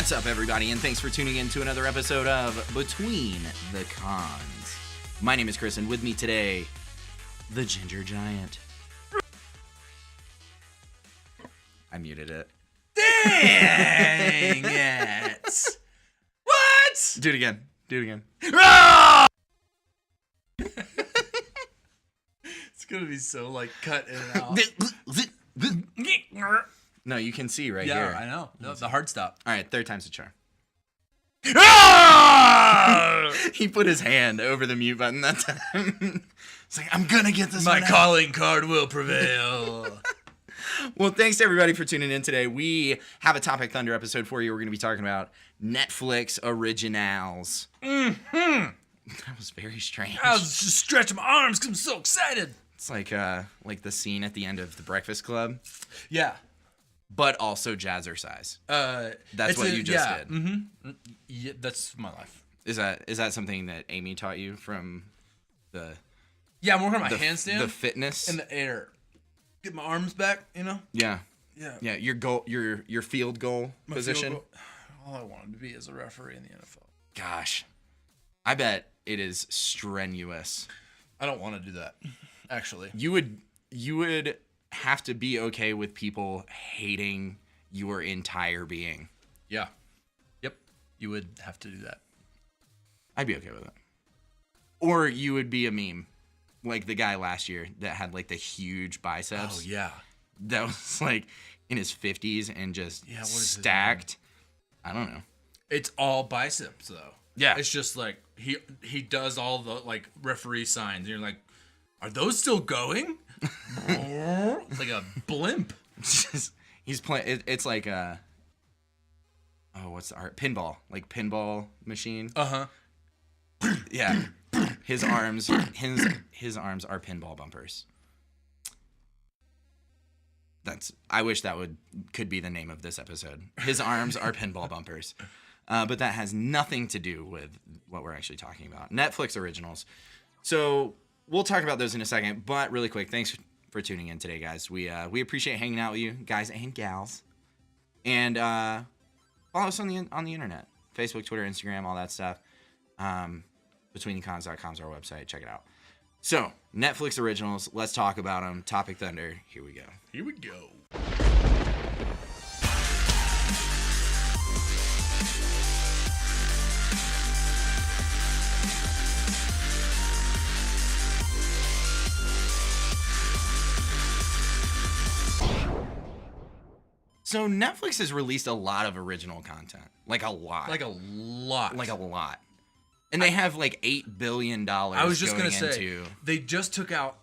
What's up, everybody, and thanks for tuning in to another episode of Between the Cons. My name is Chris, and with me today, the Ginger Giant. I muted it. Dang it! What? Do it again. Do it again. It's gonna be so like cut in and out. No, you can see right Yeah, here. I know. No, the hard stop. All right, third time's a charm. He put his hand over the mute button that time. It's like, I'm gonna get this My one out. calling card will prevail. Well, thanks to everybody for tuning in today. We have a Topic Thunder episode for you. We're going to be talking about Netflix originals. That was very strange. I was just stretching my arms because I'm so excited. It's like the scene at the end of The Breakfast Club, Yeah. but also jazzercise. That's It's what you just did. Mm-hmm. Yeah, that's my life. Is that something that Amy taught you from the Yeah, I'm working on my the handstand the fitness in the air. Get my arms back, you know? Yeah. Yeah. Your goal, your field goal My position. field goal. All I wanted to be is a referee in the NFL. Gosh, I bet it is strenuous. I don't want to do that, actually. You would have to be okay with people hating your entire being. Yeah. Yep. You would have to do that. I'd be okay with it. Or you would be a meme, like the guy last year that had like the huge biceps. Oh, yeah. That was like in his 50s and just Yeah, what is his stacked. I don't know. It's all biceps, though. Yeah. It's just like he does all the like referee signs. And you're like, are those still going? It's like a blimp. He's playing. It's like a. Oh, what's the art? Pinball, like pinball machine. Uh-huh. Yeah. His arms are pinball bumpers. I wish that could be the name of this episode. His arms are pinball bumpers. But that has nothing to do with what we're actually talking about. Netflix originals. So we'll talk about those in a second. But really quick, thanks for tuning in today, guys. We appreciate hanging out with you, guys and gals. And follow us on the internet. Facebook, Twitter, Instagram, all that stuff. BetweenTheCons.com is our website. Check it out. So, Netflix originals. Let's talk about them. Topic Thunder. Here we go. Here we go. So, Netflix has released a lot of original content. Like a lot. Like a lot. Like a lot. And they have like $8 billion I was just going gonna say into... they just took out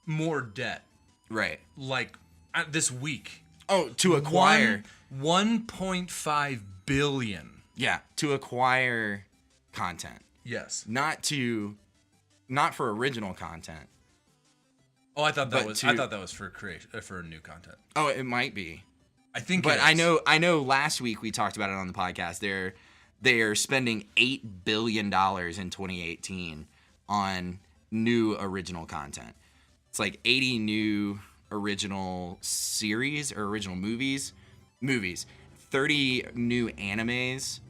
more debt. Right. Like this week. Oh, to acquire... 1.5 billion. Yeah, to acquire content. Yes. Not for original content. Oh, I thought that But was for creation for new content. Oh, it might be. I think, But it is. I know last week we talked about it on the podcast. They're spending $8 billion in 2018 on new original content. It's like 80 new original series or original movies, 30 new animes.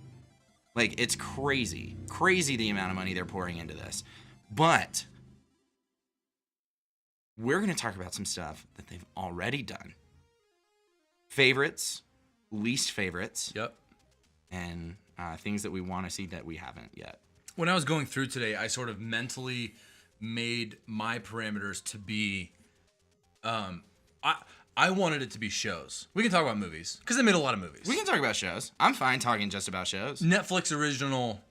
Like, it's crazy the amount of money they're pouring into this. But we're going to talk about some stuff that they've already done. Favorites, least favorites. Yep. And things that we want to see that we haven't yet. When I was going through today, I sort of mentally made my parameters to be, I wanted it to be shows. We can talk about movies because they made a lot of movies. We can talk about shows. I'm fine talking just about shows. Netflix original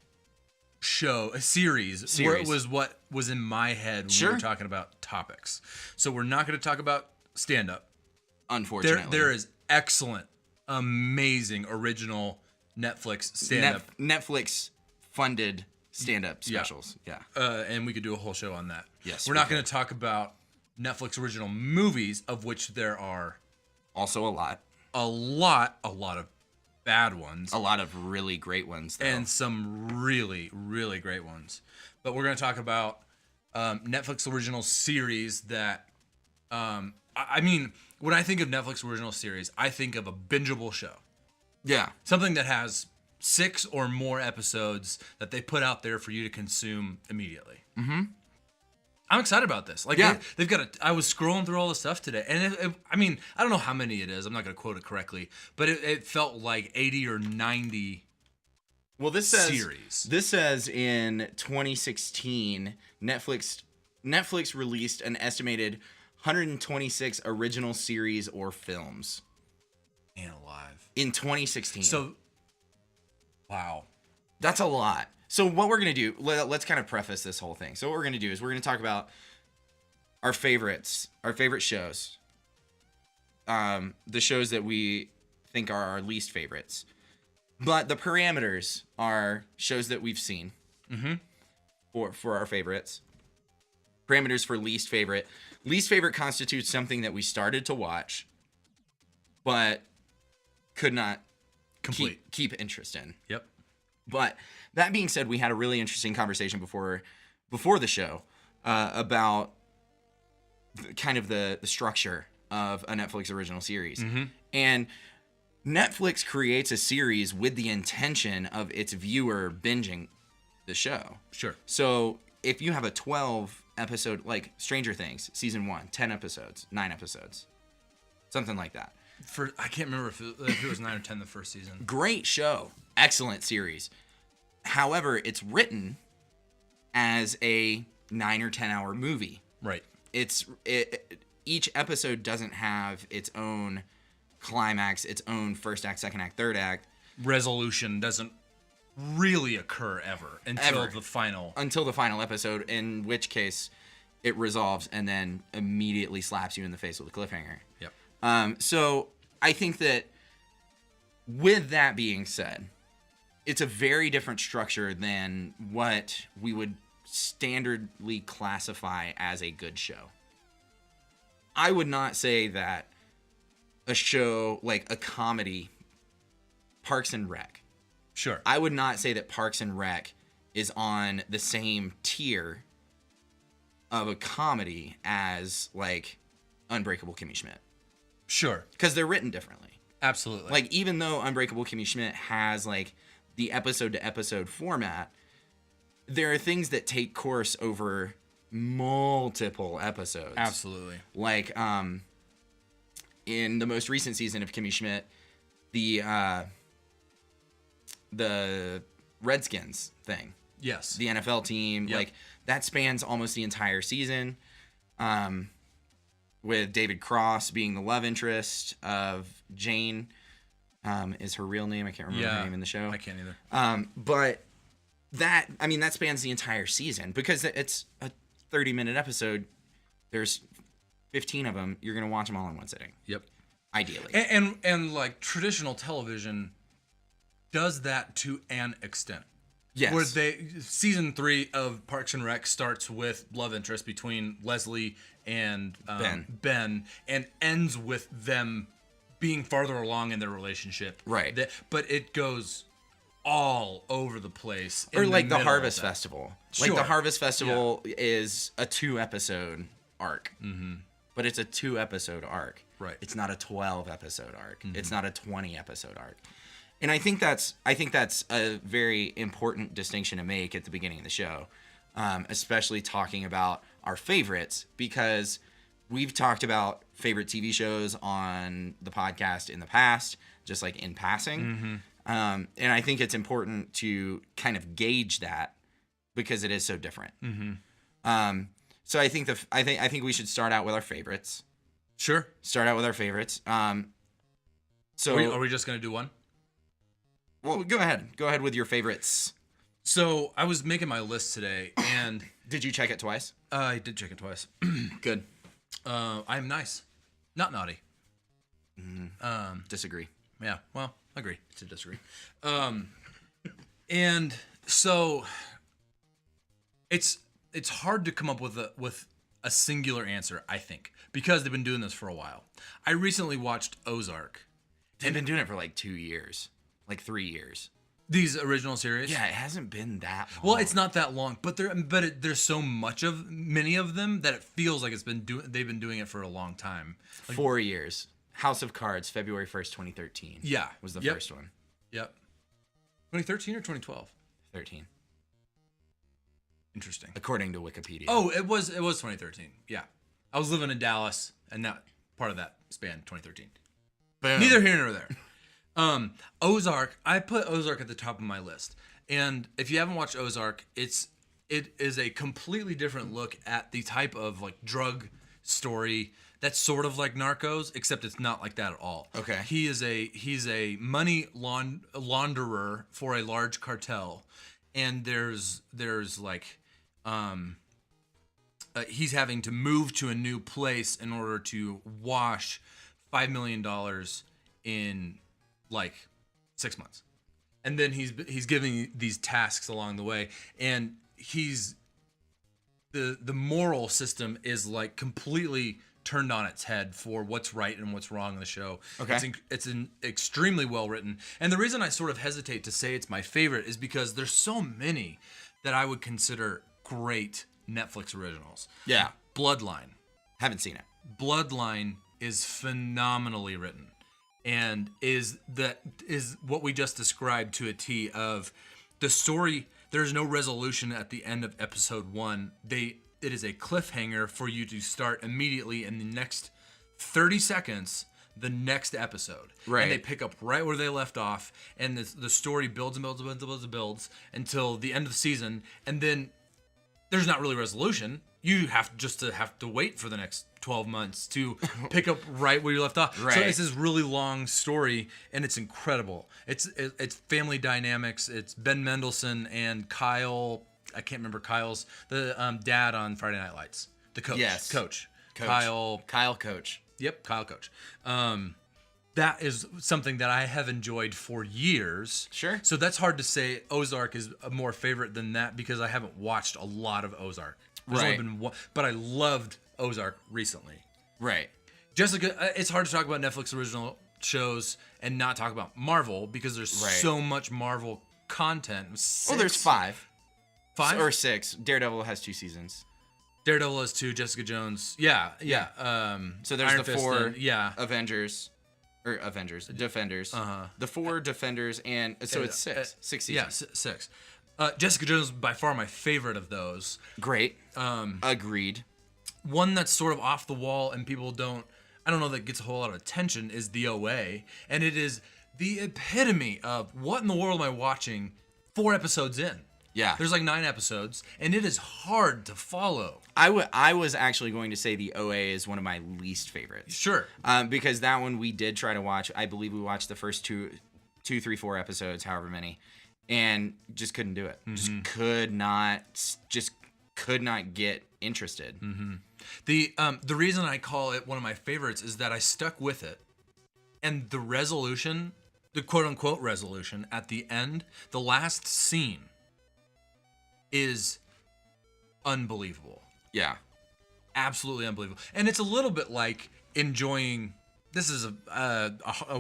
show, a series. Where it was what was in my head when we were talking about topics. So we're not going to talk about stand-up. Unfortunately. There is excellent, amazing original Netflix stand-up. Netflix funded stand-up specials. Yeah. And we could do a whole show on that. Yes, We're not going to talk about Netflix original movies, of which there are also a lot of bad ones. A lot of really great ones, though. And some really, really great ones. But we're going to talk about Netflix original series that, I mean, when I think of Netflix original series, I think of a bingeable show. Yeah. Something that has 6 or more episodes that they put out there for you to consume immediately. Mm-hmm. I'm excited about this. Like, yeah. they've got I was scrolling through all the stuff today, and I mean, I don't know how many it is. I'm not going to quote it correctly, but it felt like 80 or 90. Well, this says in 2016, Netflix released an estimated 126 original series or films. Man alive. In 2016. So, wow. That's a lot. So what we're going to do, let's kind of preface this whole thing. So what we're going to do is we're going to talk about our favorite shows. The shows that we think are our least favorites. But the parameters are shows that we've seen for our favorites. Parameters for least favorite. Least favorite constitutes something that we started to watch, but could not keep interest in. Yep. But that being said, we had a really interesting conversation before the show about kind of the structure of a Netflix original series. And Netflix creates a series with the intention of its viewer binging the show. Sure. So if you have a 12 episode, like Stranger Things, season 1, 10 episodes, 9 episodes, something like that. I can't remember if it was 9 or 10 the first season. Great show. Excellent series. However, it's written as a 9 or 10 hour movie. Right. Each episode doesn't have its own climax, its own first act, second act, third act. Resolution doesn't really occur ever until the final episode, in which case it resolves and then immediately slaps you in the face with a cliffhanger. Yep. So I think that with that being said, it's a very different structure than what we would standardly classify as a good show. I would not say that a show like a comedy, Parks and Rec. Sure. I would not say that Parks and Rec is on the same tier of a comedy as like Unbreakable Kimmy Schmidt. Sure. Because they're written differently. Absolutely. Like, even though Unbreakable Kimmy Schmidt has like the episode to episode format, there are things that take course over multiple episodes. Absolutely. Like, in the most recent season of Kimmy Schmidt, the Redskins thing. Yes. The NFL team, yep. Like, that spans almost the entire season. With David Cross being the love interest of Jane, is her real name. I can't remember her name in the show. I can't either. But that spans the entire season because it's a 30-minute episode. There's 15 of them. You're going to watch them all in one sitting. Yep. Ideally. And like traditional television does that to an extent. Yes. Where season 3 of Parks and Rec starts with love interest between Leslie and Ben, and ends with them being farther along in their relationship. Right. But it goes all over the place. Or like the Harvest Festival. Sure. Like the Harvest Festival is a 2-episode arc. Mm-hmm. But it's a 2-episode arc. Right. It's not a 12-episode arc. Mm-hmm. It's not a 20-episode arc. And I think that's a very important distinction to make at the beginning of the show, especially talking about our favorites, because we've talked about favorite TV shows on the podcast in the past, just like in passing. Mm-hmm. And I think it's important to kind of gauge that because it is so different. Mm-hmm. So I think we should start out with our favorites. Sure. Start out with our favorites. So are we just gonna do one? Well, go ahead. Go ahead with your favorites. So I was making my list today, and did you check it twice? I did check it twice. Good. I'm nice, not naughty. Disagree. Yeah. Well, agree to disagree. And so it's hard to come up with a singular answer, I think, because they've been doing this for a while. I recently watched Ozark. They've been doing it for like 2 years. Like 3 years. These original series? Yeah, it hasn't been that long. Well, it's not that long, but there's so many of them that it feels like they've been doing it for a long time. Like, 4 years. House of Cards, February 1st, 2013. Yeah. Was the first one. Yep. 2013 or 2012? 13. Interesting. According to Wikipedia. Oh, it was 2013. Yeah. I was living in Dallas, and that part of that span 2013. Boom. Neither here nor there. Ozark. I put Ozark at the top of my list, and if you haven't watched Ozark, it is a completely different look at the type of like drug story that's sort of like Narcos, except it's not like that at all. Okay. He's a money launderer for a large cartel, and there's like he's having to move to a new place in order to wash $5 million in like 6 months, and then he's giving these tasks along the way, and the moral system is like completely turned on its head for what's right and what's wrong in the show. Okay. It's extremely well written, and the reason I sort of hesitate to say it's my favorite is because there's so many that I would consider great Netflix originals. Yeah. Bloodline. Haven't seen it. Bloodline is phenomenally written, and is what we just described to a T of the story. There's no resolution at the end of episode 1. It is a cliffhanger for you to start immediately in the next 30 seconds, the next episode. Right. And they pick up right where they left off, and the story builds and builds and builds and builds until the end of the season, and then there's not really resolution. You have to wait for the next 12 months to pick up right where you left off. Right. So it's this really long story, and it's incredible. It's family dynamics. It's Ben Mendelsohn and Kyle. I can't remember Kyle's the dad on Friday Night Lights. The coach. Yes. Coach. Kyle Coach. Yep, Kyle Coach. That is something that I have enjoyed for years. Sure. So that's hard to say Ozark is a more favorite than that because I haven't watched a lot of Ozark. There's only been one, but I loved Ozark recently. Right. Jessica, it's hard to talk about Netflix original shows and not talk about Marvel because there's so much Marvel content. 6? Well, there's 5. 5? Or 6. Daredevil has 2 seasons. Daredevil has 2. Jessica Jones. Yeah. So there's Iron the Fist 4 Defenders. Uh-huh. The 4 Defenders, and so it's 6. 6 seasons. Yeah, 6. Jessica Jones, by far my favorite of those. Great. Agreed. One that's sort of off the wall and people I don't know that gets a whole lot of attention is the OA. And it is the epitome of what in the world am I watching 4 episodes in? Yeah. There's like 9 episodes, and it is hard to follow. I was actually going to say the OA is one of my least favorites. Sure. Because that one we did try to watch. I believe we watched the first 2, 3, 4 episodes, however many, and just couldn't do it. Mm-hmm. Just could not get interested. Mm-hmm. The reason I call it one of my favorites is that I stuck with it, and the resolution, the quote unquote resolution at the end, the last scene, is unbelievable. Yeah. Absolutely unbelievable. And it's a little bit like enjoying, this is a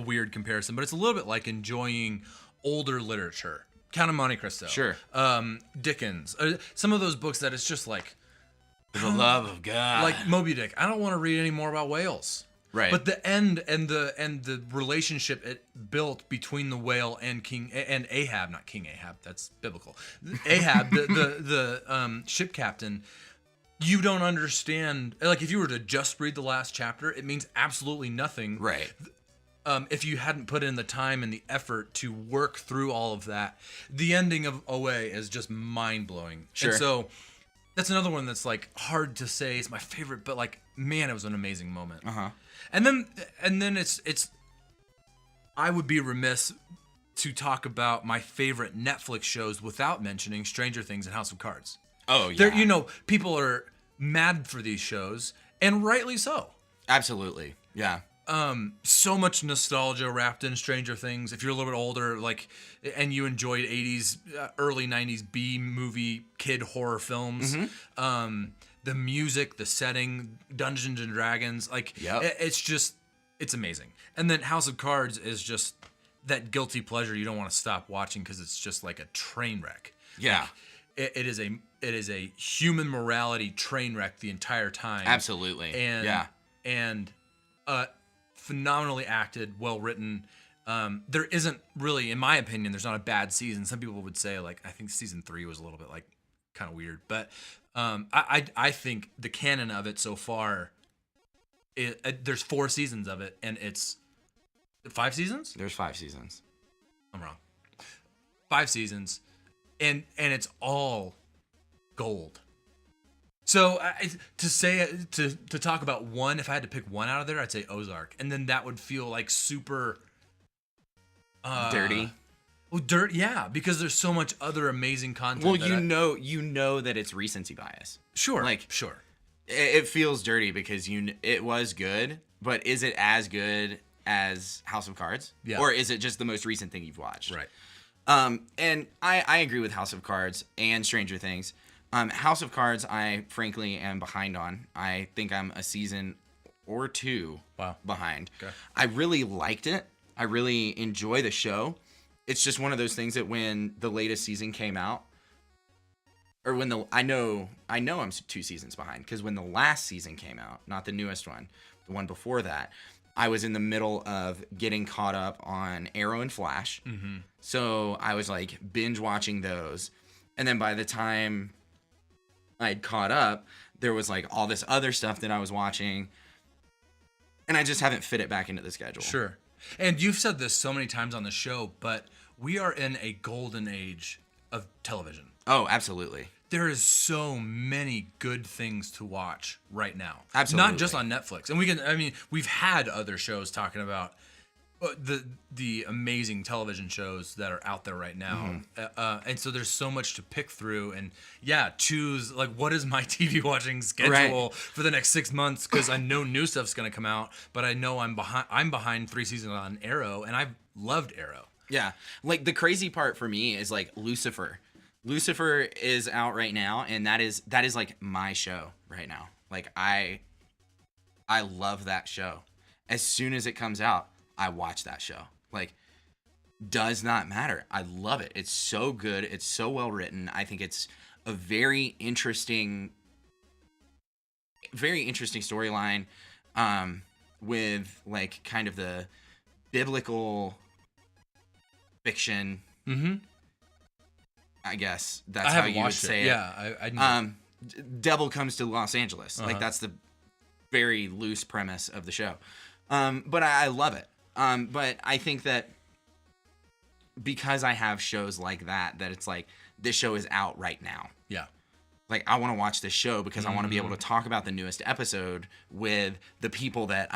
weird comparison, but it's a little bit like enjoying older literature. Count of Monte Cristo. Sure. Dickens. Some of those books that it's just like, For the love of God. like Moby Dick. I don't want to read any more about whales. Right. But the end and the relationship it built between the whale and and Ahab, not King Ahab, that's biblical. Ahab, the ship captain, you don't understand. Like if you were to just read the last chapter, it means absolutely nothing. Right. If you hadn't put in the time and the effort to work through all of that. The ending of OA is just mind-blowing. Sure. And so that's another one that's like hard to say it's my favorite, but like, man, it was an amazing moment. Uh-huh. And then it's I would be remiss to talk about my favorite Netflix shows without mentioning Stranger Things and House of Cards. Oh, yeah. People are mad for these shows, and rightly so. Absolutely. Yeah. So much nostalgia wrapped in Stranger Things. If you're a little bit older, and you enjoyed 80s, early 90s B movie kid horror films, the music, the setting, Dungeons and Dragons, it's amazing. And then House of Cards is just that guilty pleasure you don't want to stop watching because it's just like a train wreck. Yeah. It is a human morality train wreck the entire time. Absolutely. And phenomenally acted, well written. There isn't really, in my opinion, there's not a bad season. Some people would say, like, I think season 3 was a little bit, like, kind of weird. But I think the canon of it so far, there's 4 seasons of it, and it's 5 seasons? There's 5 seasons. I'm wrong. 5 seasons, and it's all gold. So to talk about one, if I had to pick one out of there, I'd say Ozark, and then that would feel like super dirty. Well, yeah, because there's so much other amazing content. Well, you know that it's recency bias. Sure, like sure. It feels dirty because it was good, but is it as good as House of Cards? Yeah. Or is it just the most recent thing you've watched? Right. And I agree with House of Cards and Stranger Things. House of Cards, I frankly am behind on. I think I'm a season or 2 behind. Okay. I really liked it. I really enjoy the show. It's just one of those things that when the latest season came out, or when I know I'm 2 seasons behind, because when the last season came out, not the newest one, the one before that, I was in the middle of getting caught up on Arrow and Flash. Mm-hmm. So I was like binge watching those. And then by the time I'd caught up, there was like all this other stuff that I was watching, and I just haven't fit it back into the schedule. Sure. And you've said this so many times on the show, but we are in a golden age of television. Oh, absolutely. There is so many good things to watch right now. Absolutely. Not just on Netflix. And we've had other shows talking about the amazing television shows that are out there right now. Mm-hmm. And so there's so much to pick through, and choose, like, what is my TV watching schedule for the next 6 months? Because I know new stuff's going to come out, but I know I'm behind 3 seasons on Arrow, and I've loved Arrow. Yeah. Like, the crazy part for me is, like, Lucifer. Lucifer is out right now, and that is like my show right now. Like, I love that show. As soon as it comes out, I watch that show. Like, does not matter. I love it. It's so good. It's so well written. I think it's a very interesting storyline, with like kind of the biblical fiction. Mm-hmm. I guess that's how you would say it. Yeah, I Devil comes to Los Angeles. Uh-huh. Like, that's the very loose premise of the show. But I love it. But I think that because I have shows like that it's like, this show is out right now. Yeah. Like, I want to watch this show because I want to be able to talk about the newest episode with the people that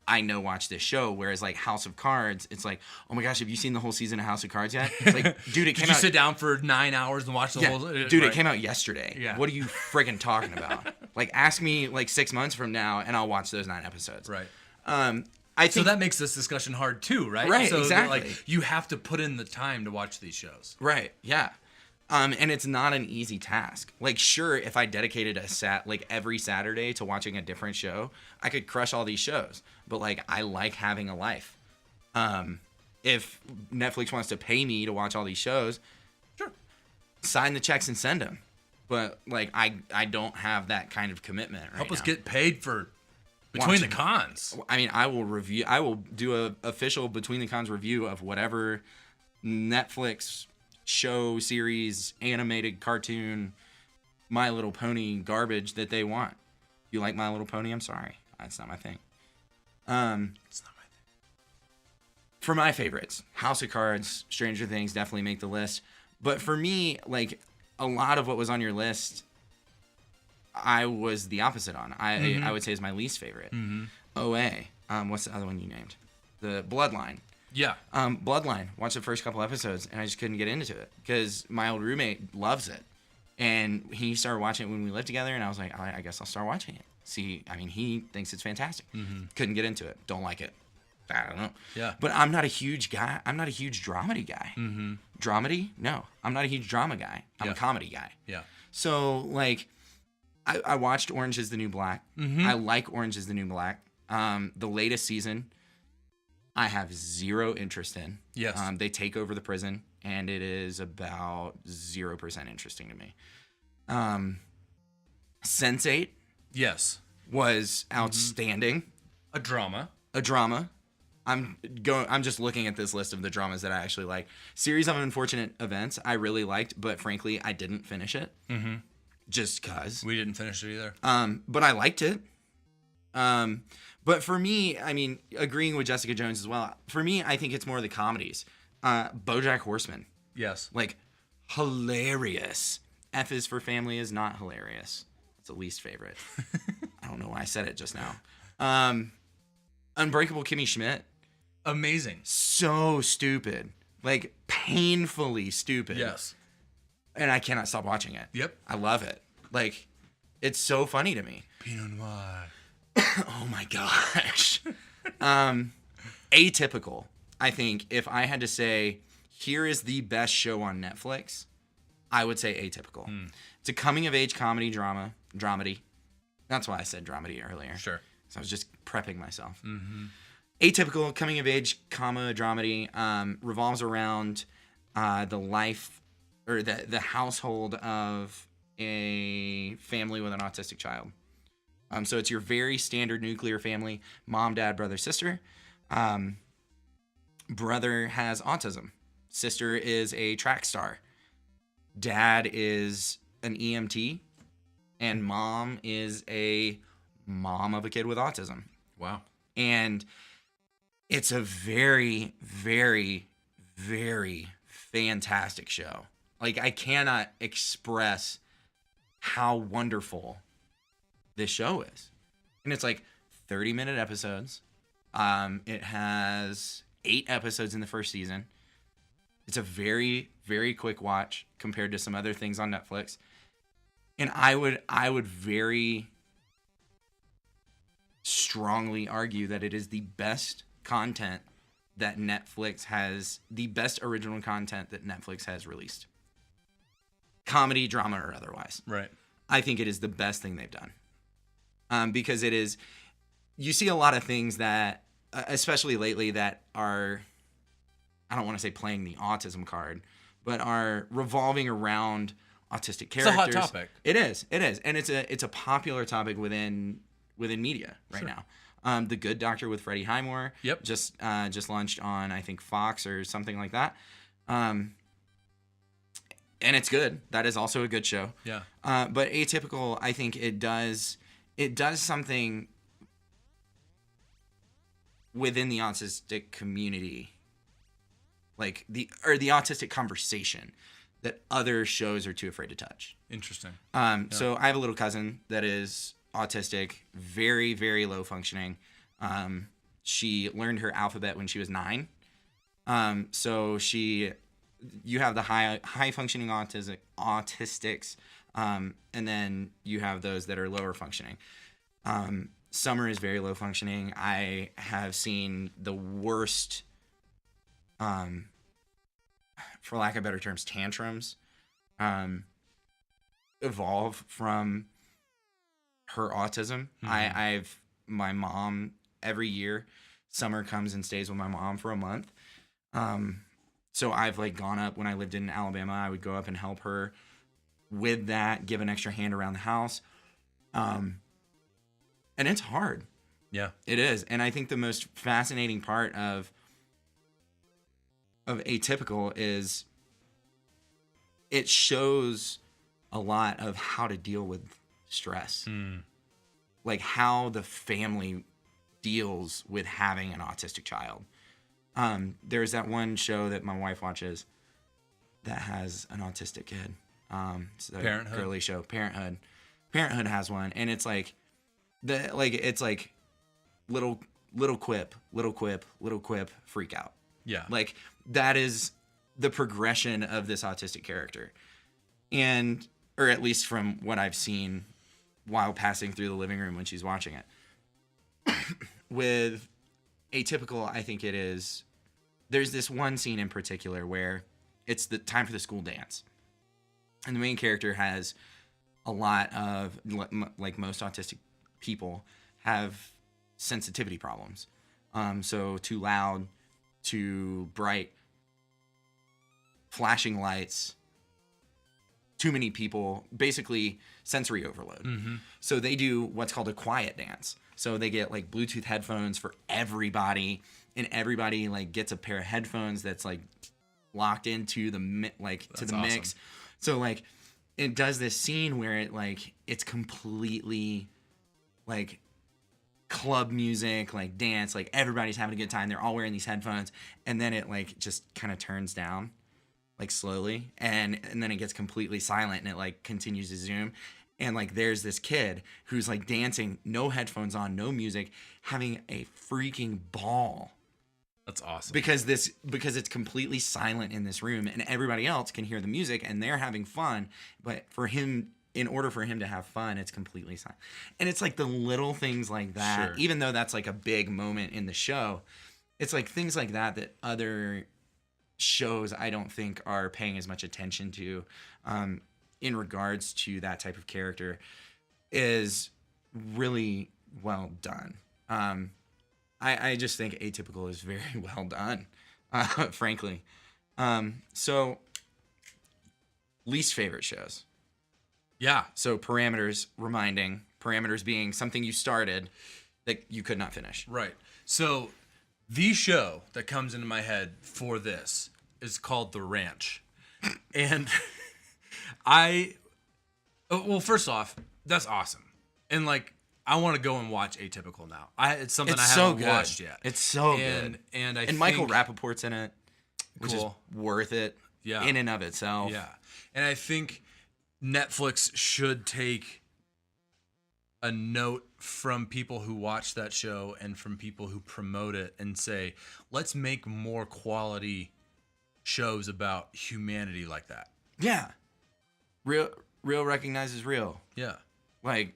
I know watch this show. Whereas, like, House of Cards, it's like, oh my gosh, have you seen the whole season of House of Cards yet? It's like, dude, it came out. Did you sit down for 9 hours and watch the whole? Dude, it came out yesterday. Yeah. What are you friggin' talking about? Like, ask me like 6 months from now, and I'll watch those 9 episodes. Right. I think, so that makes this discussion hard too, right? Right, so exactly. Like, you have to put in the time to watch these shows. Right, yeah. And it's not an easy task. Like, sure, if I dedicated every Saturday to watching a different show, I could crush all these shows. But, like, I like having a life. If Netflix wants to pay me to watch all these shows, sure, sign the checks and send them. But, like, I don't have that kind of commitment right now. Help us get paid for Between the Cons. I mean, I will do a official Between the Cons review of whatever Netflix show, series, animated cartoon, My Little Pony garbage that they want. You like My Little Pony? I'm sorry. That's not my thing. It's not my thing. For my favorites, House of Cards, Stranger Things definitely make the list. But for me, like, a lot of what was on your list, I was the opposite on. I would say is my least favorite. Mm-hmm. OA. What's the other one you named? The Bloodline. Yeah. Bloodline. Watched the first couple episodes, and I just couldn't get into it because my old roommate loves it. And he started watching it when we lived together, and I was like, I guess I'll start watching it. See, I mean, he thinks it's fantastic. Mm-hmm. Couldn't get into it. Don't like it. I don't know. Yeah. But I'm not a huge guy. I'm not a huge dramedy guy. Mm-hmm. Dramedy? No. I'm not a huge drama guy. I'm a comedy guy. Yeah. So, like, I watched Orange is the New Black. Mm-hmm. I like Orange is the New Black. The latest season, I have zero interest in. Yes. They take over the prison, and it is about 0% interesting to me. Sense8. Yes. Was outstanding. A drama. A drama. I'm just looking at this list of the dramas that I actually like. Series of Unfortunate Events I really liked, but frankly I didn't finish it. Mm-hmm. Just cause we didn't finish it either. But I liked it. But for me, I mean, agreeing with Jessica Jones as well. For me, I think it's more the comedies. BoJack Horseman. Yes. Like, hilarious. F is for Family is not hilarious. It's the least favorite. I don't know why I said it just now. Unbreakable Kimmy Schmidt. Amazing. So stupid. Like, painfully stupid. Yes. And I cannot stop watching it. Yep. I love it. Like, it's so funny to me. Pinot Noir. Oh my gosh. Atypical. I think if I had to say, here is the best show on Netflix, I would say Atypical. It's a coming-of-age dramedy. That's why I said dramedy earlier. Sure. So I was just prepping myself. Mm-hmm. Atypical coming-of-age dramedy revolves around the life or the household of a family with an autistic child. So it's your very standard nuclear family: mom, dad, brother, sister. Brother has autism. Sister is a track star. Dad is an EMT. And mom is a mom of a kid with autism. Wow. And it's a very, very, very fantastic show. Like, I cannot express how wonderful this show is. And it's like 30-minute episodes. It has 8 episodes in the first season. It's a very, very quick watch compared to some other things on Netflix. And I would very strongly argue that it is the best content that Netflix has, the best original content that Netflix has released. Comedy, drama, or otherwise. Right. I think it is the best thing they've done. Because it is, you see a lot of things that, especially lately, that are, I don't want to say playing the autism card, but are revolving around autistic characters. It's a hot topic. It is, and it's a popular topic within media right now. The Good Doctor with Freddie Highmore. Yep. Just launched on, I think, Fox or something like that. And it's good. That is also a good show. Yeah. But Atypical, I think it does something within the autistic community, like the autistic conversation, that other shows are too afraid to touch. Interesting. So I have a little cousin that is autistic, very, very low functioning. She learned her alphabet when she was 9. So you have the high functioning autistics, and then you have those that are lower functioning. Summer is very low functioning. I have seen the worst, for lack of better terms, tantrums evolve from her autism. Mm-hmm. My mom, every year, Summer comes and stays with my mom for a month. So I've gone up when I lived in Alabama. I would go up and help her with that, give an extra hand around the house. And it's hard. Yeah, it is. And I think the most fascinating part of Atypical is it shows a lot of how to deal with stress. Like how the family deals with having an autistic child. There's that one show that my wife watches that has an autistic kid. It's a Parenthood. Girly show. Parenthood has one, and it's like little quip, freak out. Yeah. Like that is the progression of this autistic character. And, or at least from what I've seen while passing through the living room when she's watching it. With Atypical, I think it is, there's this one scene in particular where it's the time for the school dance. And the main character has a lot of, like most autistic people, have sensitivity problems. So too loud, too bright, flashing lights, too many people, basically sensory overload. So they do what's called a quiet dance. So they get like Bluetooth headphones for everybody, and everybody like gets a pair of headphones that's like locked into the to the mix. So like it does this scene where it's completely like club music, like dance, like everybody's having a good time. They're all wearing these headphones, and then it like just kind of turns down like slowly, and then it gets completely silent, and it like continues to zoom. And like there's this kid who's like dancing, no headphones on, no music, having a freaking ball. That's awesome. Because it's completely silent in this room, and everybody else can hear the music and they're having fun. But for him, in order for him to have fun, it's completely silent. And it's like the little things like that, Sure. even though that's like a big moment in the show, it's like things like that other shows I don't think are paying as much attention to in regards to that type of character is really well done. I just think Atypical is very well done, frankly. So, least favorite shows. Yeah. So parameters being something you started that you could not finish. Right. So the show that comes into my head for this is called The Ranch. And well, first off, that's awesome. And like, I want to go and watch Atypical now. It's something I haven't watched yet. It's so good. And I and think Michael Rappaport's in it, which Cool. is worth it in and of itself. Yeah. And I think Netflix should take a note from people who watch that show and from people who promote it and say, let's make more quality shows about humanity like that. Yeah. Real recognizes real. Yeah. Like,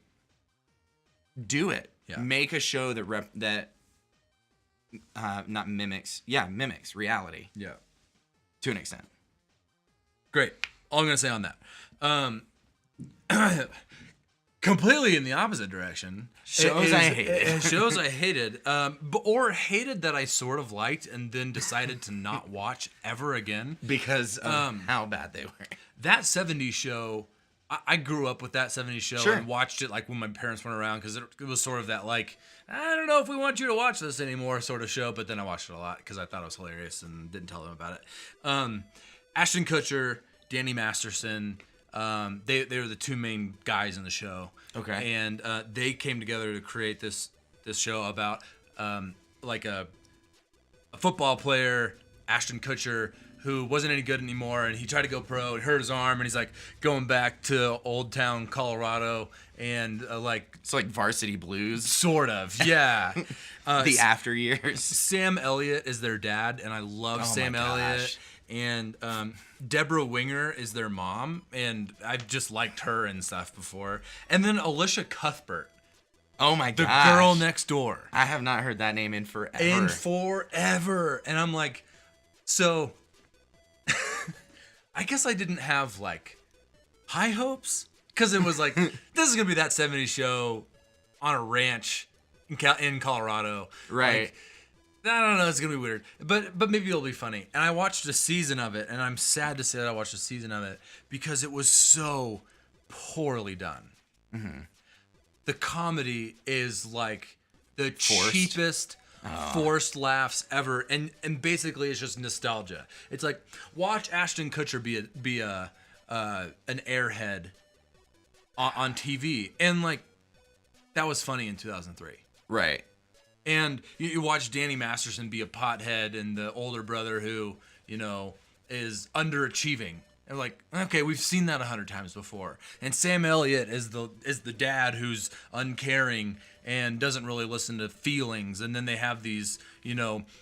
do it. Yeah. Make a show that not mimics. Yeah, mimics reality. Yeah. To an extent. Great. All I'm going to say on that. Completely in the opposite direction. Shows I hated. Shows I hated. Or hated that I sort of liked and then decided to not watch ever again. Because of how bad they were. That 70s show, I grew up with that 70s show and watched it like when my parents weren't around because it was sort of that like, I don't know if we want you to watch this anymore sort of show, but then I watched it a lot because I thought it was hilarious and didn't tell them about it. Ashton Kutcher, Danny Masterson, they were the two main guys in the show. Okay. And they came together to create this show about like a football player, Ashton Kutcher, who wasn't any good anymore, and he tried to go pro and hurt his arm, and he's like going back to Old Town, Colorado, and it's like Varsity Blues. Sort of, yeah. The after years. Sam Elliott is their dad, and I love Sam Elliott. And Deborah Winger is their mom, and I've just liked her and stuff before. And then Alicia Cuthbert. Oh my gosh. The girl next door. I have not heard that name in forever. And I'm like, so I guess I didn't have like high hopes because it was like, this is going to be that 70s show on a ranch in Colorado. Right. Like, I don't know. It's going to be weird, but maybe it'll be funny. And I watched a season of it, and I'm sad to say that I watched a season of it because it was so poorly done. Mm-hmm. The comedy is like the cheapest forced laughs ever, and basically it's just nostalgia. It's like watch Ashton Kutcher be an airhead on TV, and like that was funny in 2003. Right. And you watch Danny Masterson be a pothead and the older brother who, is underachieving. And like, okay, we've seen that 100 times before. And Sam Elliott is the dad who's uncaring and doesn't really listen to feelings. And then they have these,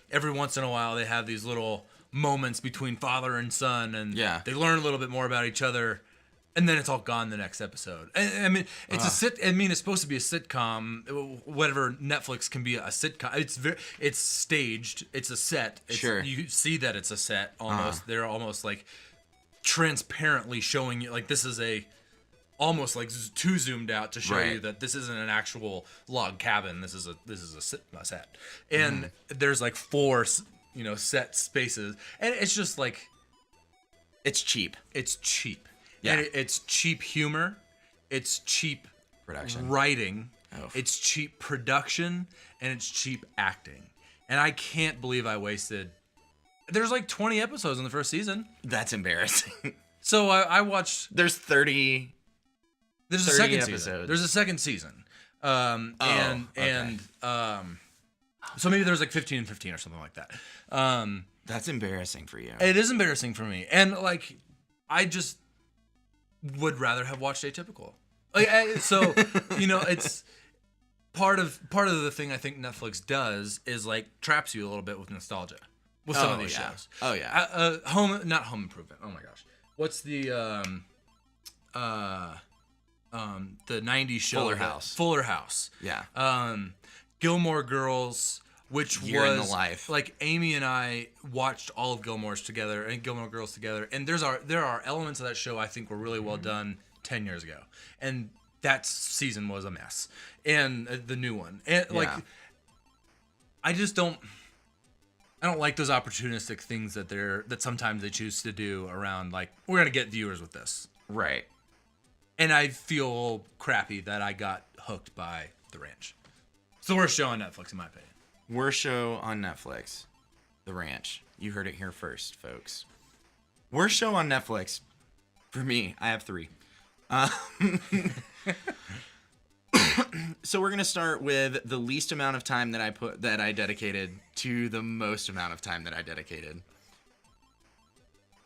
every once in a while they have these little moments between father and son, and they learn a little bit more about each other. And then it's all gone the next episode. I mean, it's it's supposed to be a sitcom. Whatever Netflix can be a sitcom. It's staged. It's a set. Sure. You see that it's a set almost. They're almost like transparently showing you like this is almost like too zoomed out to show you that this isn't an actual log cabin. This is a set. And there's like 4 set spaces, and it's just like it's cheap. It's cheap. Yeah. And it's cheap humor. It's cheap Production. writing. Oh. It's cheap production. And it's cheap acting. And I can't believe I wasted... There's like 20 episodes in the first season. That's embarrassing. So I watched... There's 30... There's a 30 second episodes. season. There's a second season. So maybe there's like 15 and 15 or something like that. That's embarrassing for you. It is embarrassing for me. And like, I just would rather have watched Atypical. Like, so, you know, it's part of the thing I think Netflix does is like traps you a little bit with nostalgia with some of these shows. Oh yeah. Not Home Improvement. Oh my gosh. What's the 90s show? Fuller House. Yeah. Gilmore Girls, which Year in was the life. like Amy and I watched all of Gilmore Girls together, and there are elements of that show I think were really well done 10 years ago, and that season was a mess, and the new one, and like, I don't like those opportunistic things that sometimes they choose to do around like, we're gonna get viewers with this, Right. and I feel crappy that I got hooked by The Ranch. It's the worst show on Netflix, in my opinion. Worst show on Netflix. The Ranch. You heard it here first, folks. Worst show on Netflix. For me, I have 3. So we're gonna start with the least amount of time that I dedicated to the most amount of time that I dedicated.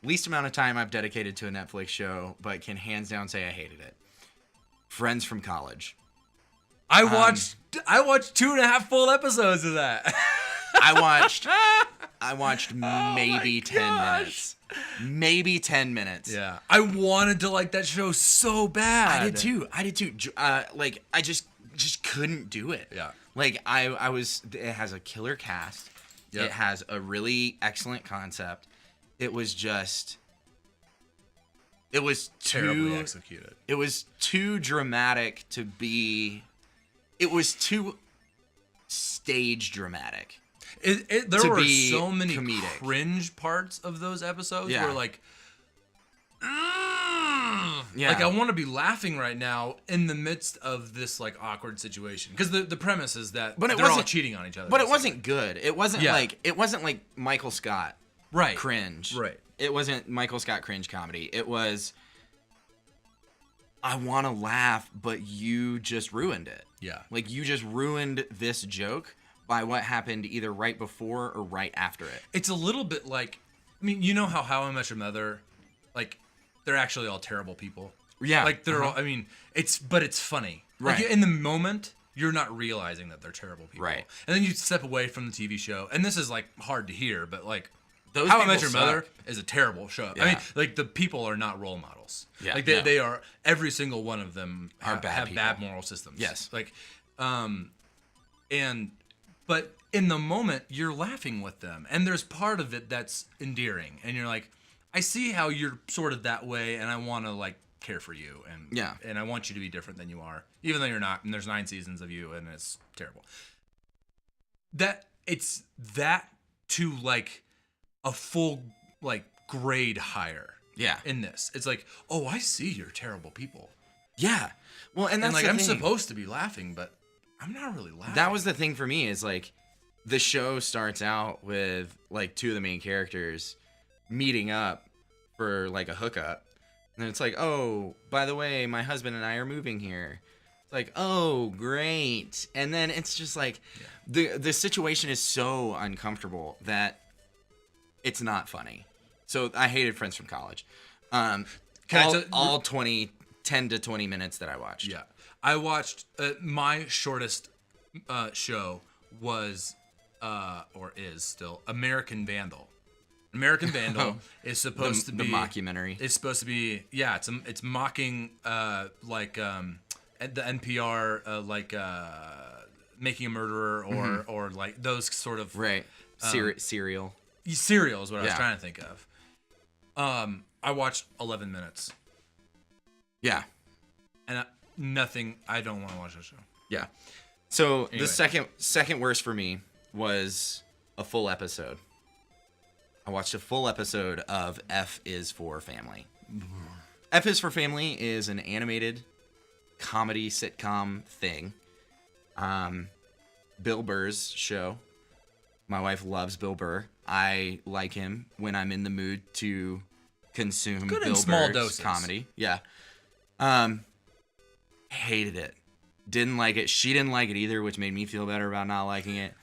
Least amount of time I've dedicated to a Netflix show, but can hands down say I hated it. Friends from College. I watched 2.5 full episodes of that. I watched maybe 10 minutes. Maybe 10 minutes. Yeah. I wanted to like that show so bad. I did too. Like I just couldn't do it. Yeah. Like it has a killer cast. Yep. It has a really excellent concept. It was Terribly executed. It was too dramatic to be. It was too stage dramatic. There were so many comedic. cringe parts of those episodes where like, yeah. like I want to be laughing right now in the midst of this like awkward situation, because the premise is that they're all cheating on each other. But it wasn't good. It wasn't like Michael Scott cringe. Right. It wasn't Michael Scott cringe comedy. It was, I want to laugh, but you just ruined it. Yeah. Like, you just ruined this joke by what happened either right before or right after it. It's a little bit like, I mean, you know how I Met Your Mother, like, they're actually all terrible people. Yeah. Like, they're all, I mean, it's funny. Right. Like, in the moment, you're not realizing that they're terrible people. Right. And then you step away from the TV show, and this is, like, hard to hear, but, like, Those How I people Met Your suck. Mother is a terrible show. Yeah. I mean, like, the people are not role models. Yeah, Like, no. they are, every single one of them have people. bad moral systems. Yes. Like, but in the moment, you're laughing with them. And there's part of it that's endearing. And you're like, I see how you're sort of that way, and I want to, like, care for you. And I want you to be different than you are. Even though you're not, and there's 9 seasons of you, and it's terrible. It's that to, like, a full, like, grade higher. Yeah. In this. It's like, oh, I see you're terrible people. Yeah. Well, and that's like, the I'm thing. supposed to be laughing, but I'm not really laughing. That was the thing for me, is like, the show starts out with like 2 of the main characters meeting up for like a hookup. And then it's like, oh, by the way, my husband and I are moving here. It's like, oh, great. And then it's just like, the situation is so uncomfortable that it's not funny. So I hated Friends from College. All 10 to 20 minutes that I watched. Yeah. I watched, my shortest show was, or is still, American Vandal. American Vandal is supposed to be... The mockumentary. It's supposed to be, yeah, it's mocking, like, the NPR, like, Making a Murderer, or like, those sort of... Right. Serial. Serial is what I was trying to think of. I watched 11 minutes. Yeah. And I don't want to watch that show. Yeah. So Anyway. the second worst for me was a full episode. I watched a full episode of F is for Family. F is for Family is an animated comedy sitcom thing. Bill Burr's show. My wife loves Bill Burr. I like him when I'm in the mood to consume Good Bill in small Burr's doses. comedy. Yeah. Hated it. Didn't like it. She didn't like it either, which made me feel better about not liking it.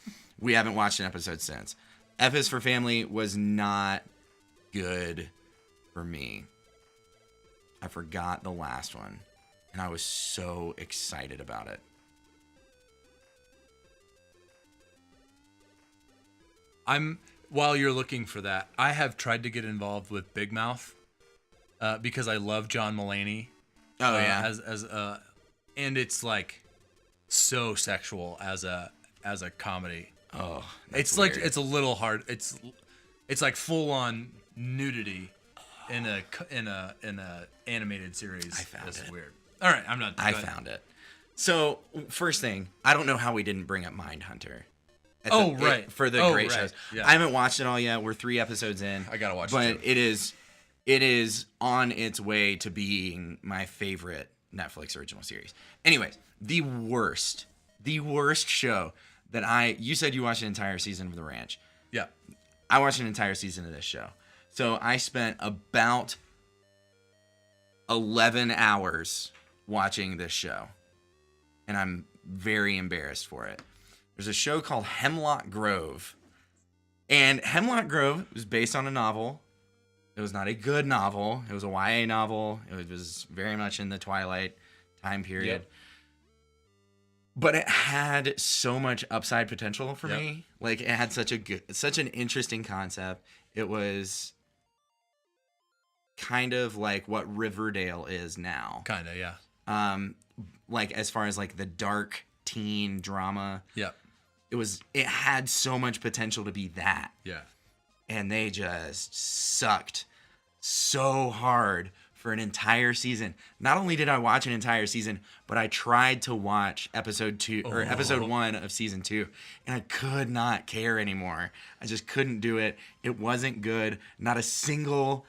We haven't watched an episode since. F is for Family was not good for me. I forgot the last one, and I was so excited about it. While you're looking for that, I have tried to get involved with Big Mouth because I love John Mulaney. Oh yeah. And it's like so sexual as a comedy. Oh, it's weird. like it's a little hard. It's like full on nudity in a animated series. I found it. Weird. All right, I'm not. I found it. So first thing, I don't know how we didn't bring up Mindhunter. For the great shows. Yeah. I haven't watched it all yet. We're 3 episodes in. I gotta watch it. But it is on its way to being my favorite Netflix original series. Anyways, the worst show that you said you watched an entire season of The Ranch. Yeah. I watched an entire season of this show. So I spent about 11 hours watching this show. And I'm very embarrassed for it. There's a show called Hemlock Grove. And Hemlock Grove was based on a novel. It was not a good novel. It was a YA novel. It was very much in the Twilight time period. Yep. But it had so much upside potential for me. Like, it had such an interesting concept. It was kind of like what Riverdale is now. Kind of, yeah. Like, as far as like the dark teen drama. Yeah. It had so much potential to be that. Yeah. And they just sucked so hard for an entire season. Not only did I watch an entire season, but I tried to watch episode 1 of season 2, and I could not care anymore. I just couldn't do it. It wasn't good. Not a single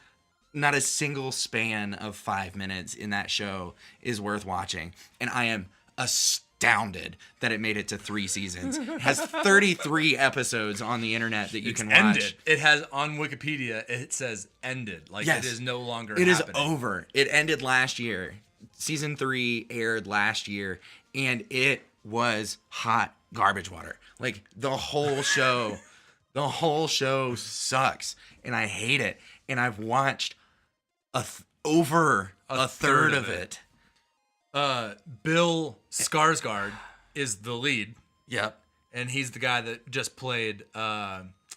span of 5 minutes in that show is worth watching. And I am astounded that it made it to 3 seasons. It has 33 episodes on the internet that you can watch. Ended. It has on Wikipedia. It says ended. Like, yes. It is no longer. It happening. is over. It ended last year. Season 3 aired last year, and it was hot garbage water. Like, the whole show, sucks, and I hate it. And I've watched over a third of it. Bill Skarsgård is the lead. Yep. And he's the guy that just played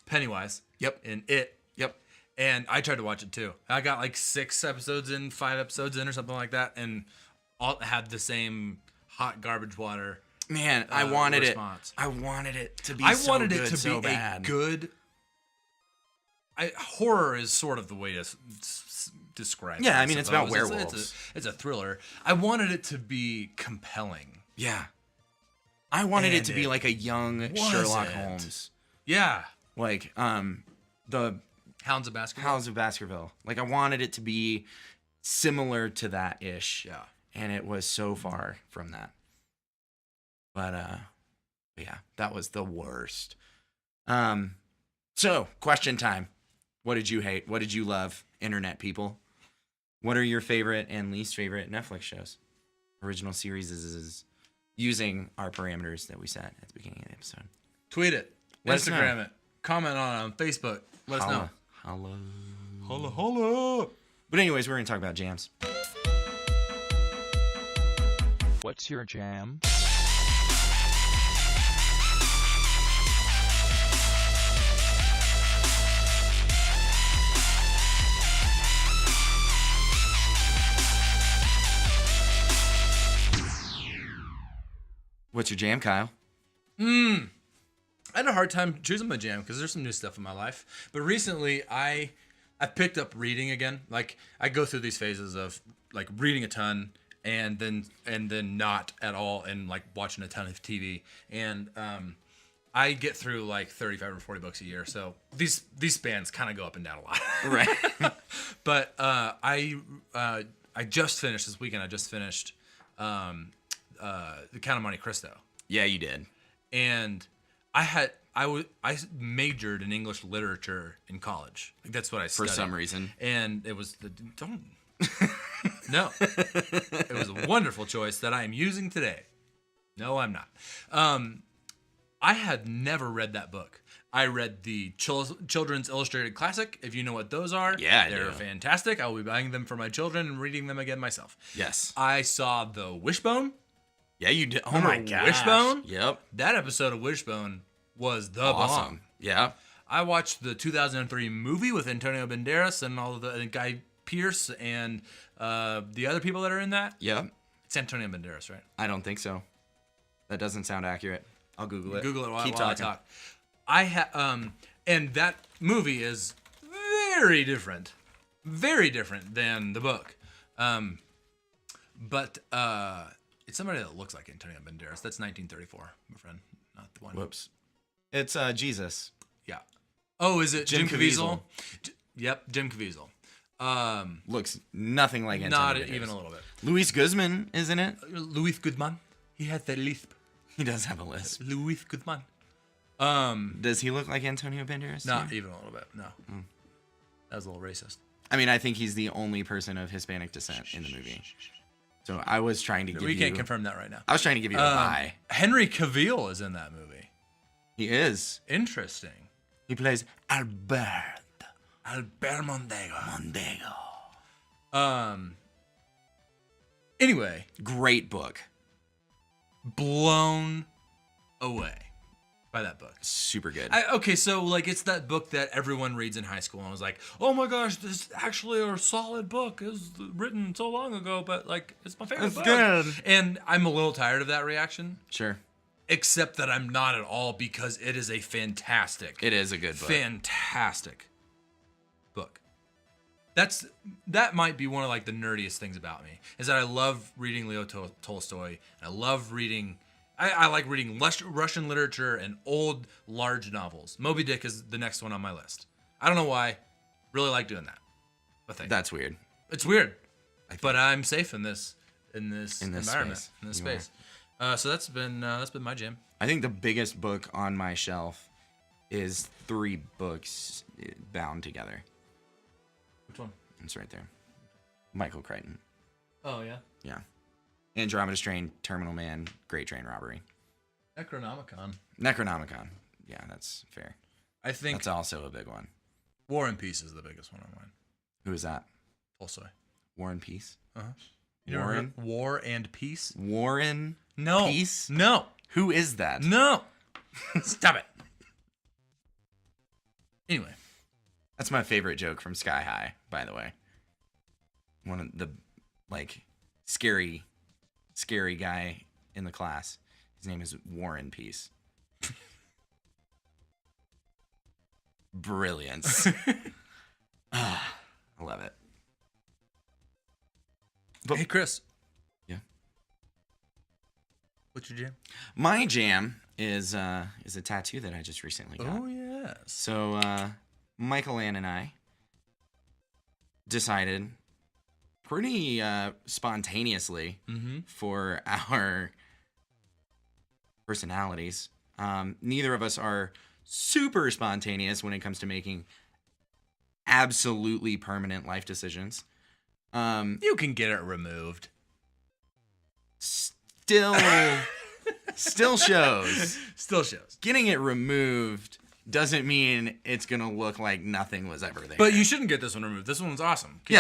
Pennywise. Yep. In It. Yep. And I tried to watch it too. I got like 5 episodes in, or something like that, and all had the same hot garbage water. Man, I wanted response. it. I wanted it to be so good, it to so be bad. a good. Horror is sort of the way to describe it. Yeah, I mean, it's about werewolves. It's a thriller. I wanted it to be compelling. Yeah. I wanted it to be like a young Sherlock Holmes. Yeah. Like, the Hounds of Baskerville. Hounds of Baskerville. Like, I wanted it to be similar to that-ish. Yeah. And it was so far from that. But, yeah, that was the worst. So, question time. What did you hate? What did you love, internet people? What are your favorite and least favorite Netflix shows? Original series is using our parameters that we set at the beginning of the episode. Tweet it. Instagram it. Comment on Facebook. Let us know. Holla. Holla, holla. But anyways, we're going to talk about jams. What's your jam? What's your jam, Kyle? I had a hard time choosing my jam because there's some new stuff in my life. But recently, I've picked up reading again. Like, I go through these phases of like reading a ton and then not at all, and like watching a ton of TV. And I get through like 35 or 40 books a year. So these spans kind of go up and down a lot. Right. But I I just finished this weekend. I just finished The Count of Monte Cristo. Yeah, you did. And I majored in English literature in college. Like that's what I studied. For some reason. And it was no. It was a wonderful choice that I am using today. No, I'm not. I had never read that book. I read the Children's Illustrated Classic, if you know what those are. Yeah, they're fantastic. I will be buying them for my children and reading them again myself. Yes. I saw the Wishbone. Yeah, you did. Oh my gosh. Wishbone? Yep. That episode of Wishbone was the Awesome. bomb. Yeah. I watched the 2003 movie with Antonio Banderas and all of the Guy Pearce and the other people that are in that. Yep. It's Antonio Banderas, right? I don't think so. That doesn't sound accurate. I'll Google it. Google it while Keep I talking. talk. And that movie is very different than the book. But it's somebody that looks like Antonio Banderas. That's 1934, my friend, not the one. Whoops. It's Jesus. Yeah. Oh, is it Jim Caviezel. Yep, Jim Caviezel. Looks nothing like Antonio Not Banderas. even a little bit. Luis Guzman is in it. Luis Guzman. He had the lisp. He does have a lisp. Luis Guzman. Does he look like Antonio Banderas? Not even a little bit. No. That was a little racist. I mean, I think he's the only person of Hispanic descent in the movie. So I was trying to give you... We can't confirm that right now. I was trying to give you a lie. Henry Cavill is in that movie. He is. Interesting. He plays Albert Mondego. Mondego. Anyway, Great book. blown away by that book. Super good. Okay, so like it's that book that everyone reads in high school, and I was like, oh my gosh, this is actually a solid book. It was written so long ago, but like it's my favorite book. Good. And I'm a little tired of that reaction. Sure. Except that I'm not at all, because it is a fantastic. It is a good book. Fantastic book. That might be one of like the nerdiest things about me, is that I love reading Leo Tolstoy. I love reading. I like reading Russian literature and old large novels. Moby Dick is the next one on my list. I don't know why. Really like doing that. But That's weird. it's weird, but I'm safe in this environment, space. in this You space. So that's been my jam. I think the biggest book on my shelf is 3 books bound together. Which one? It's right there. Michael Crichton. Oh yeah. Yeah. Andromeda Strain, Terminal Man, Great Train Robbery. Necronomicon. Yeah, that's fair. I think That's also a big one. War and Peace is the biggest one on mine. Who is that? Tolstoy. War and Peace? You never Warren? heard War and Peace? Warren No. Peace? No. Who is that? No. Stop it. Anyway. That's my favorite joke from Sky High, by the way. One of the, like, scary guy in the class. His name is Warren Peace. Brilliance. I love it. But, Hey, Chris. Yeah. What's your jam? My jam is a tattoo that I just recently got. Oh, yes. So, Michael Ann and I decided pretty spontaneously for our personalities. Neither of us are super spontaneous when it comes to making absolutely permanent life decisions. You can get it removed. Still shows. Still shows. Getting it removed doesn't mean it's going to look like nothing was ever there. But you shouldn't get this one removed. This one's awesome. Keep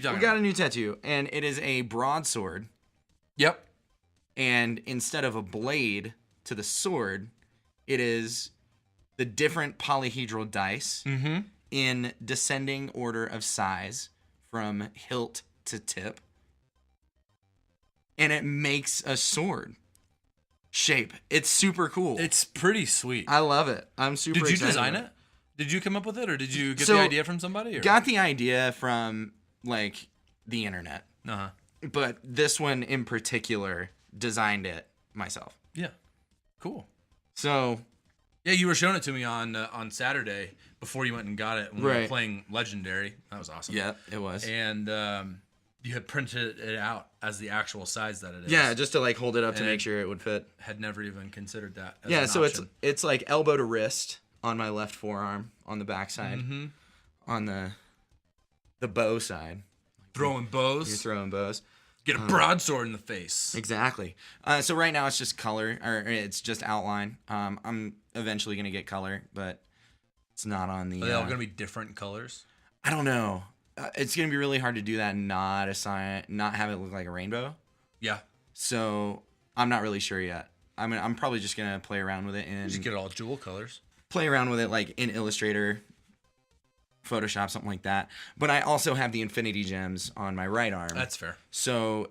talking. We got a new tattoo, and it is a broadsword. Yep. And instead of a blade to the sword, it is the different polyhedral dice in descending order of size from hilt to tip. And it makes a sword shape. It's super cool. It's pretty sweet. I love it. I'm super excited. Did you design about it? Did you come up with it, or did you get So, the idea from somebody? Or? Got the idea from, like, the internet. Uh-huh. But this one in particular, designed it myself. Yeah. Cool. So, Yeah, you were showing it to me on Saturday before you went and got it when we were Right. playing Legendary. That was awesome. yeah, it was. And You had printed it out as the actual size that it is. Yeah, just to like hold it up to And make sure it would fit. Had never even considered that. As Yeah, an so option. it's like elbow to wrist on my left forearm on the backside, on the bow side. Throwing bows. You're throwing bows. Get a broadsword in the face. Exactly. So right now it's just color, or it's just outline. I'm eventually gonna get color, but it's not on the. Are they all gonna be different colors? I don't know. It's gonna be really hard to do that and not have it look like a rainbow. Yeah. So I'm not really sure yet. I'm probably just gonna play around with it and Just get all jewel colors. play around with it like in Illustrator, Photoshop, something like that. But I also have the Infinity Gems on my right arm. That's fair. So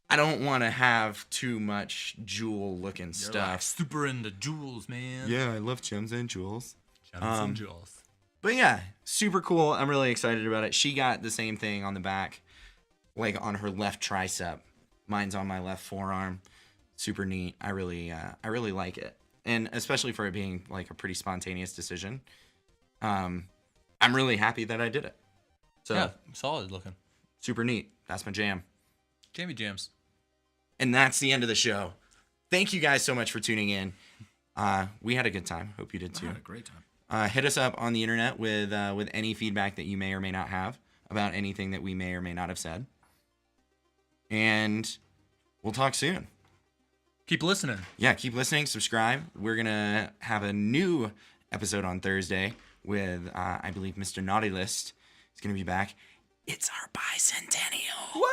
I don't want to have too much jewel looking You're stuff. like super into jewels, man. Yeah, I love gems and jewels. Gems and jewels. But yeah, super cool. I'm really excited about it. She got the same thing on the back, like on her left tricep. Mine's on my left forearm. Super neat. I really like it, and especially for it being like a pretty spontaneous decision. I'm really happy that I did it. So Yeah, solid looking. super neat. That's my jam. Jamie Jams. And that's the end of the show. Thank you guys so much for tuning in. We had a good time. Hope you did too. I had a great time. Hit us up on the internet with any feedback that you may or may not have about anything that we may or may not have said. And we'll talk soon. Keep listening. Yeah, keep listening. Subscribe. We're going to have a new episode on Thursday with, I believe, Mr. Naughty List is going to be back. It's our bicentennial. What?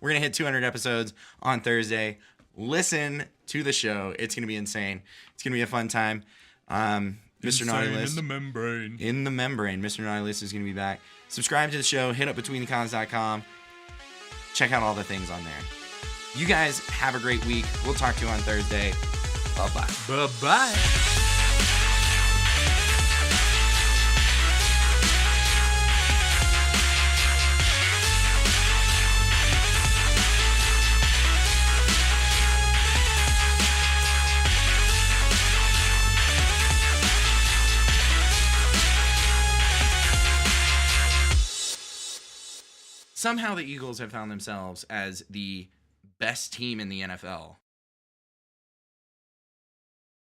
We're going to hit 200 episodes on Thursday. Listen to the show. It's going to be insane. It's going to be a fun time. Mr. Naughty List. In the membrane. In the membrane. Mr. Naughty List is going to be back. Subscribe to the show. Hit up betweenthecons.com. Check out all the things on there. You guys have a great week. We'll talk to you on Thursday. Bye-bye. Bye-bye. Somehow the Eagles have found themselves as the best team in the NFL